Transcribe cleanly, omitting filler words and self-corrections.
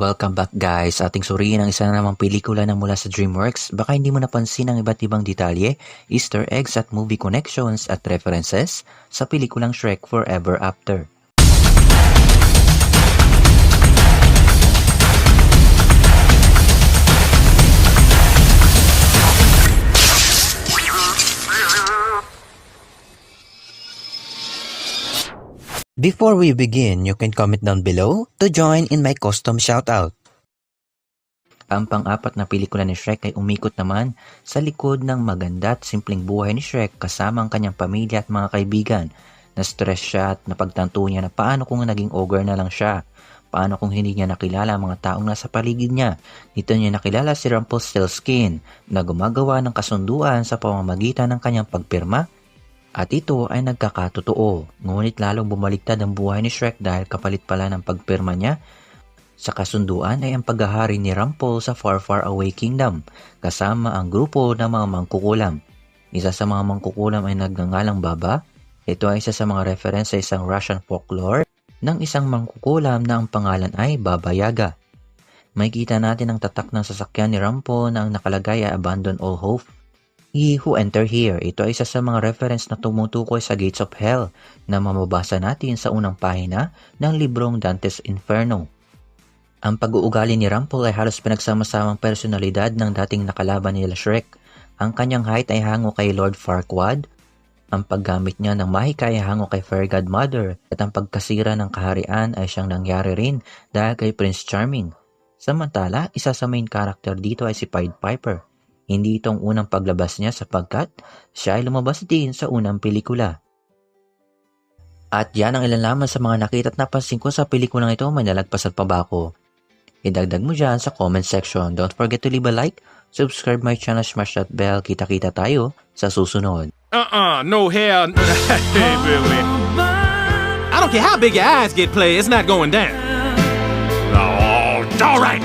Welcome back guys sa ating suriin ang isa na namang pelikula na mula sa DreamWorks. Baka hindi mo napansin ang iba't ibang detalye, easter eggs at movie connections at references sa pelikulang Shrek Forever After. Before we begin, you can comment down below to join in my custom shoutout. Ang pang-apat na pelikula ni Shrek ay umikot naman sa likod ng maganda at simpleng buhay ni Shrek kasama ang kanyang pamilya at mga kaibigan. Na-stress siya at napagtanto niya na paano kung naging ogre na lang siya. Paano kung hindi niya nakilala ang mga taong nasa paligid niya. Dito niya nakilala si Rumpelstiltskin na gumagawa ng kasunduan sa pamamagitan ng kanyang pagpirma. At ito ay nagkakatotoo, ngunit lalong bumaliktad ang buhay ni Shrek dahil kapalit pala ng pagpirma niya sa kasunduan ay ang paghahari ni Rumpel sa Far Far Away Kingdom kasama ang grupo ng mga mangkukulam. Isa sa mga mangkukulam ay nagngangalang Baba. Ito ay isa sa mga reference sa isang Russian folklore ng isang mangkukulam na ang pangalan ay Baba Yaga. Makikita natin ang tatak ng sasakyan ni Rumpel na ang nakalagay ay Abandon All Hope. He Who Enter Here, ito ay isa sa mga reference na tumutukoy sa Gates of Hell na mamabasa natin sa unang pahina ng librong Dante's Inferno. Ang pag-uugali ni Rumpel ay halos pinagsama-samang personalidad ng dating nakalaban nila Shrek. Ang kanyang height ay hango kay Lord Farquaad, ang paggamit niya ng mahika ay hango kay Fairy Godmother, at ang pagkasira ng kaharian ay siyang nangyari rin dahil kay Prince Charming. Samantala, isa sa main character dito ay si Pied Piper. Hindi itong unang paglabas niya sapagkat siya ay lumabas din sa unang pelikula. At yan ang ilan lamang sa mga nakita at napansin ko sa pelikulang ito. May nalagpasan pa ba ako? Idagdag mo dyan sa comment section. Don't forget to leave a like, subscribe my channel, smash that bell. Kita-kita tayo sa susunod. No hell. I don't care how big your eyes get, play, it's not going down. Oh, all right.